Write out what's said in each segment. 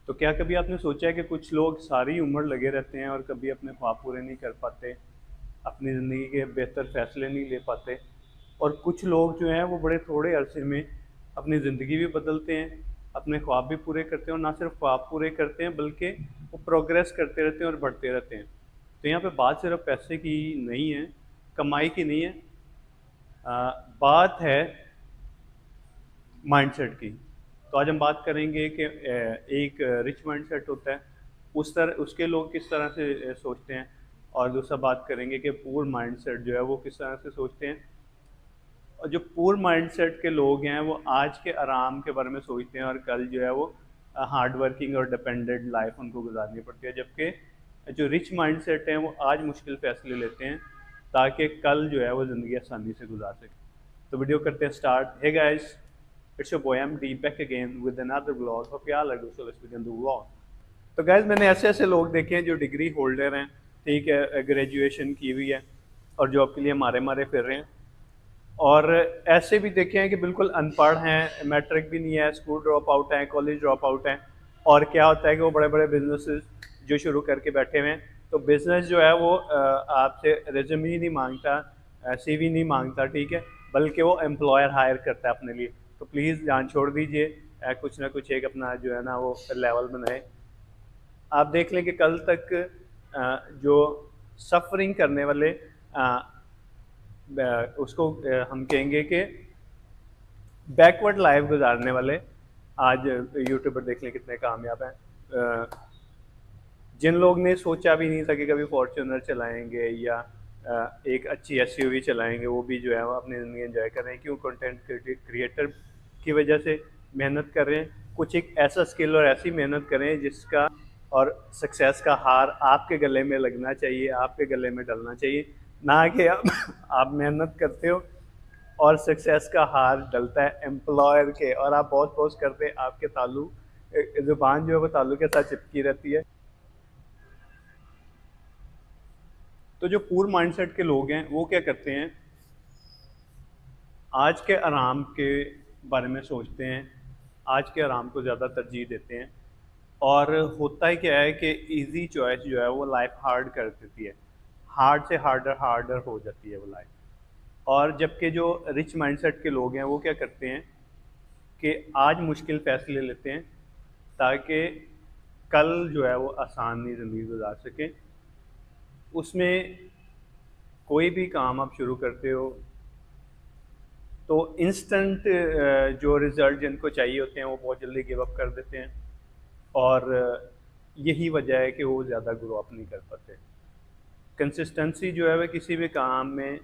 तो क्या कभी आपने सोचा है कि कुछ लोग सारी उम्र लगे रहते हैं और कभी अपने ख्वाब पूरे नहीं कर पाते, अपनी ज़िंदगी के बेहतर फैसले नहीं ले पाते, और कुछ लोग जो हैं वो बड़े थोड़े अरसे में अपनी ज़िंदगी भी बदलते हैं, अपने ख्वाब भी पूरे करते हैं, और ना सिर्फ ख्वाब पूरे करते हैं बल्कि वो प्रोग्रेस करते रहते हैं और बढ़ते रहते हैं। तो यहाँ पे बात सिर्फ पैसे की नहीं है, कमाई की नहीं है, बात है माइंडसेट की। तो आज हम बात करेंगे कि एक रिच माइंडसेट होता है, उस तरह उसके लोग किस तरह से सोचते हैं, और दूसरा बात करेंगे कि पूर माइंडसेट जो है वो किस तरह से सोचते हैं। और जो पूर माइंडसेट के लोग हैं वो आज के आराम के बारे में सोचते हैं, और कल जो है वो हार्ड वर्किंग और डिपेंडेंट लाइफ उनको गुजारनी पड़ती है, जबकि जो रिच माइंडसेट हैं वो आज मुश्किल फैसले लेते हैं ताकि कल जो है वो ज़िंदगी आसानी से गुजार सकें। तो वीडियो करते हैं start. Hey guys, it's your boy M D back again with another vlog. Hope you are so let's begin the vlog. तो गाइस, मैंने ऐसे ऐसे लोग देखे हैं जो डिग्री होल्डर हैं, ठीक है, ग्रेजुएशन की हुई है और जॉब के लिए मारे मारे फिर रहे हैं, और ऐसे भी देखे हैं कि बिल्कुल अनपढ़ हैं, मैट्रिक भी नहीं है, स्कूल ड्रॉप आउट हैं, कॉलेज ड्रॉप आउट हैं, और क्या होता है कि वो बड़े बड़े बिजनेसेस जो शुरू करके बैठे हुए हैं। तो बिजनेस जो है वो आपसे रिज्यूम ही नहीं मांगता, सीवी नहीं मांगता, ठीक है, बल्कि वो एम्प्लॉयर हायर करता है अपने लिए। तो प्लीज़ जान छोड़ दीजिए, कुछ ना कुछ एक अपना जो है ना वो लेवल बनाए। आप देख लें कि कल तक जो सफरिंग करने वाले उसको हम कहेंगे कि बैकवर्ड लाइफ गुजारने वाले, आज यूट्यूबर देख लें कितने कामयाब हैं। जिन लोग ने सोचा भी नहीं था कि कभी फॉर्च्यूनर चलाएंगे या एक अच्छी एसयूवी चलाएंगे, वो भी जो है वो अपनी ज़िंदगी एंजॉय कर रहे हैं। क्यों? कंटेंट क्रिएटर की वजह से मेहनत कर रहे हैं, कुछ एक ऐसा स्किल और ऐसी मेहनत करें जिसका और सक्सेस का हार आपके गले में लगना चाहिए, आपके गले में डलना चाहिए, ना कि आप मेहनत करते हो और सक्सेस का हार डलता है एम्प्लॉयर के, और आप बहुत पोस्ट करते हैं, आपके ताल्लु ज़ुबान जो है वो ताल्लु के साथ चिपकी रहती है। तो जो पूर माइंडसेट के लोग हैं वो क्या करते हैं, आज के आराम के बारे में सोचते हैं, आज के आराम को ज़्यादा तरजीह देते हैं, और होता ही क्या है कि इजी चॉइस जो है वो लाइफ हार्ड कर देती है, हार्ड से हार्डर हार्डर हो जाती है वो लाइफ। और जबकि जो रिच माइंडसेट के लोग हैं वो क्या करते हैं कि आज मुश्किल फैसले लेते हैं ताकि कल जो है वो आसानी ज़िंदगी गुजार सकें। उसमें कोई भी काम आप शुरू करते हो तो इंस्टेंट जो रिज़ल्ट जिनको चाहिए होते हैं वो बहुत जल्दी गिव अप कर देते हैं, और यही वजह है कि वो ज़्यादा ग्रो अप नहीं कर पाते। कंसिस्टेंसी जो है वह किसी भी काम में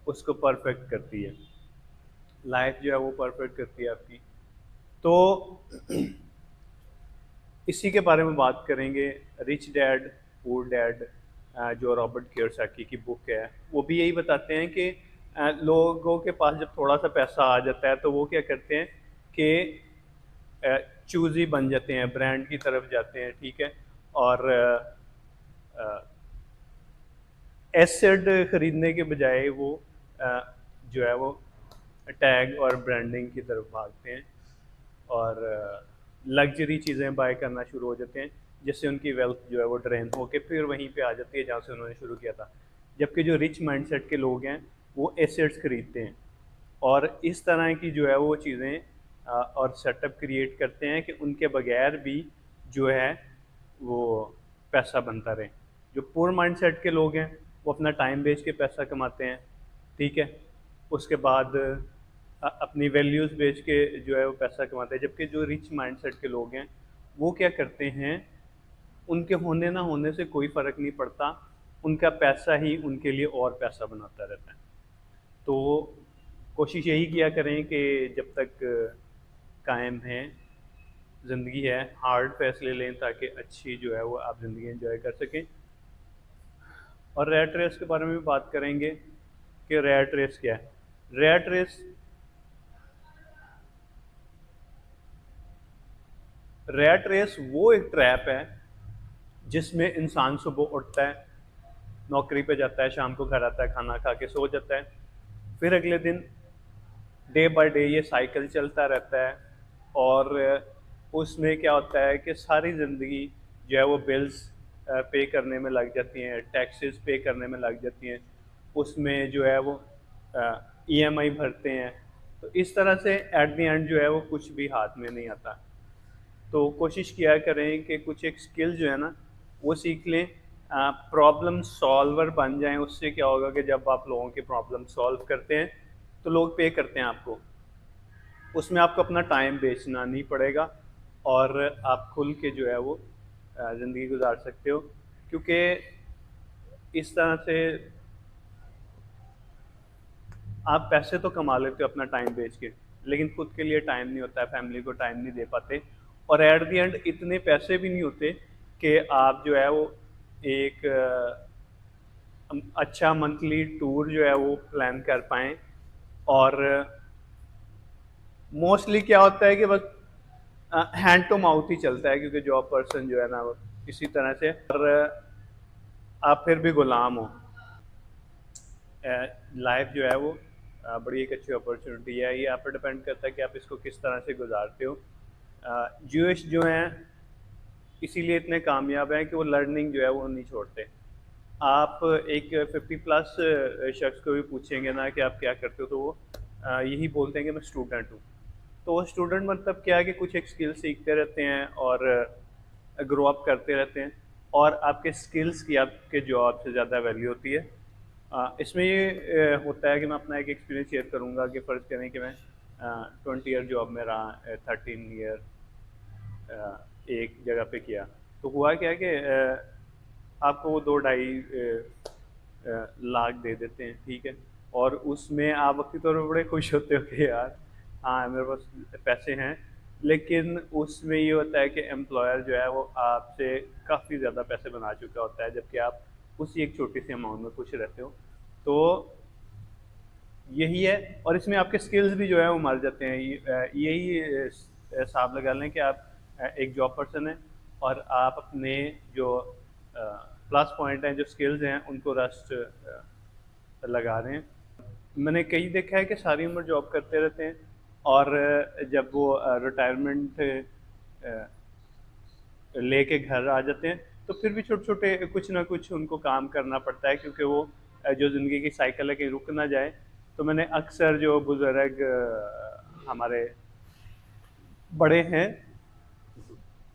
उसको परफेक्ट करती है, लाइफ जो है वो परफेक्ट करती है आपकी। तो इसी के बारे में बात करेंगे। रिच डैड पुअर डैड, जो रॉबर्ट कियोसाकी की बुक है, वो भी यही बताते हैं कि लोगों के पास जब थोड़ा सा पैसा आ जाता है तो वो क्या करते हैं कि चूज़ी बन जाते हैं, ब्रांड की तरफ जाते हैं, ठीक है, और एसेड खरीदने के बजाय वो जो है वो टैग और ब्रांडिंग की तरफ भागते हैं, और लग्जरी चीज़ें बाय करना शुरू हो जाते हैं, जिससे उनकी वेल्थ जो है वो ड्रेन होके फिर वहीं पे आ जाती है जहाँ से उन्होंने शुरू किया था। जबकि जो रिच माइंडसेट के लोग हैं वो एसेट्स खरीदते हैं, और इस तरह की जो है वो चीज़ें और सेटअप क्रिएट करते हैं कि उनके बगैर भी जो है वो पैसा बनता रहे। जो पुअर माइंडसेट के लोग हैं वो अपना टाइम बेच के पैसा कमाते हैं, ठीक है, उसके बाद अपनी वैल्यूज़ बेच के जो है वो पैसा कमाते हैं। जबकि जो रिच माइंडसेट के लोग हैं वो क्या करते हैं, उनके होने ना होने से कोई फ़र्क नहीं पड़ता, उनका पैसा ही उनके लिए और पैसा बनाता रहता है। तो कोशिश यही किया करें कि जब तक कायम है, ज़िंदगी है, हार्ड फैसले लें ताकि अच्छी जो है वो आप ज़िंदगी एंजॉय कर सकें। और रैट रेस के बारे में भी बात करेंगे कि रैट रेस क्या है। रैट रेस रैट रेस वो एक ट्रैप है जिसमें इंसान सुबह उठता है, नौकरी पे जाता है, शाम को घर आता है, खाना खा के सो जाता है, फिर अगले दिन डे बाय डे ये साइकिल चलता रहता है, और उसमें क्या होता है कि सारी ज़िंदगी जो है वो बिल्स पे करने में लग जाती हैं, टैक्सेस पे करने में लग जाती हैं, उसमें जो है वो ईएमआई भरते हैं। तो इस तरह से एट द एंड जो है वो कुछ भी हाथ में नहीं आता। तो कोशिश किया करें कि कुछ एक स्किल जो है ना वो सीख लें, प्रॉब्लम सॉल्वर बन जाएं। उससे क्या होगा कि जब आप लोगों की प्रॉब्लम सॉल्व करते हैं तो लोग पे करते हैं आपको, उसमें आपको अपना टाइम बेचना नहीं पड़ेगा और आप खुल के जो है वो ज़िंदगी गुजार सकते हो। क्योंकि इस तरह से आप पैसे तो कमा लेते हो अपना टाइम बेच के, लेकिन खुद के लिए टाइम नहीं होता है, फैमिली को टाइम नहीं दे पाते, और एट द एंड इतने पैसे भी नहीं होते कि आप जो है वो एक अच्छा मंथली टूर जो है वो प्लान कर पाएँ। और मोस्टली क्या होता है कि बस हैंड टू माउथ ही चलता है, क्योंकि जॉब पर्सन जो है ना वो इसी तरह से, और आप फिर भी गुलाम हो। लाइफ जो है वो बड़ी एक अच्छी अपॉर्चुनिटी है, ये आप पर डिपेंड करता है कि आप इसको किस तरह से गुजारते हो। जूश जो हैं इसीलिए इतने कामयाब हैं कि वो लर्निंग जो है वो नहीं छोड़ते। आप एक 50 प्लस शख्स को भी पूछेंगे ना कि आप क्या करते हो, तो वो यही बोलते हैं कि मैं स्टूडेंट हूँ। तो वो स्टूडेंट मतलब क्या है कि कुछ एक स्किल सीखते रहते हैं और ग्रो अप करते रहते हैं, और आपके स्किल्स की आपके जॉब से ज़्यादा वैल्यू होती है। इसमें ये होता है कि मैं अपना एक एक्सपीरियंस शेयर करूँगा कि फ़र्ज़ करें कि मैं 20 ईयर जॉब में रहा, 13 ईयर एक जगह पे किया। तो हुआ क्या कि आपको वो 2 ढाई लाख दे देते हैं, ठीक है। और उसमें आप वक्ती तौर पर बड़े खुश होते हो कि यार हाँ मेरे पास पैसे हैं। लेकिन उसमें ये होता है कि एम्प्लॉयर जो है वो आपसे काफ़ी ज़्यादा पैसे बना चुका होता है, जबकि आप उसी एक छोटी सी अमाउंट में खुश रहते हो। तो यही है, और इसमें आपके स्किल्स भी जो है वो मर जाते हैं। यही हिसाब लगा लें कि आप एक जॉब पर्सन हैं और आप अपने जो प्लस पॉइंट हैं, जो स्किल्स हैं, उनको रस्ट लगा रहे हैं। मैंने कई देखा है कि सारी उम्र जॉब करते रहते हैं और जब वो रिटायरमेंट लेके घर आ जाते हैं तो फिर भी छोटे छोटे कुछ ना कुछ उनको काम करना पड़ता है, क्योंकि वो जो ज़िंदगी की साइकिल है कहीं रुक ना जाए। तो मैंने अक्सर जो बुज़ुर्ग हमारे बड़े हैं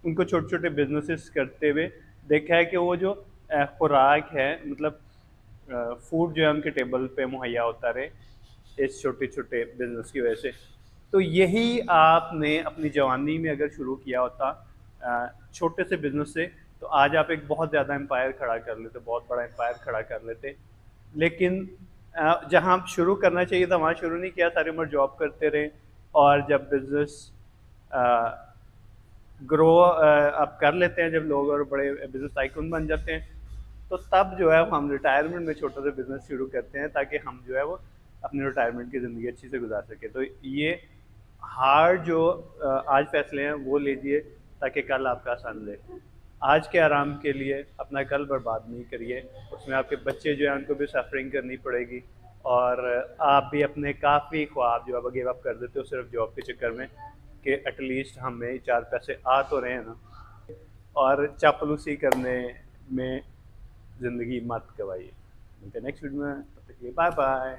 उनको छोटे छोटे बिजनेसेस करते हुए देखा है कि वो जो खुराक है, मतलब फूड जो है उनके टेबल पे मुहैया होता रहे इस छोटे छोटे बिजनेस की वजह से। तो यही आपने अपनी जवानी में अगर शुरू किया होता छोटे से बिजनेस से, तो आज आप एक बहुत ज़्यादा एम्पायर खड़ा कर लेते, बहुत बड़ा एम्पायर खड़ा कर लेते। लेकिन जहाँ आप शुरू करना चाहिए था वहाँ शुरू नहीं किया, सारी उम्र जॉब करते रहे। और जब बिजनेस ग्रो अब कर लेते हैं, जब लोग और बड़े बिजनेस टाइकून बन जाते हैं, तो तब जो है हम रिटायरमेंट में छोटा सा बिजनेस शुरू करते हैं ताकि हम जो है वो अपनी रिटायरमेंट की ज़िंदगी अच्छी से गुजार सकें। तो ये हार्ड जो आज फैसले हैं वो लीजिए ताकि कल आपका आसान रहे। आज के आराम के लिए अपना कल बर्बाद नहीं करिए, उसमें आपके बच्चे जो हैं उनको भी सफरिंग करनी पड़ेगी, और आप भी अपने काफ़ी ख्वाब जो अब गिव अप कर देते हो सिर्फ जॉब के चक्कर में कि एटलीस्ट हमें 4 पैसे आ तो रहे हैं ना। और चापलूसी करने में ज़िंदगी मत गवाइए। मिलते हैं नेक्स्ट वीडियो में, तब तक के लिए बाय बाय।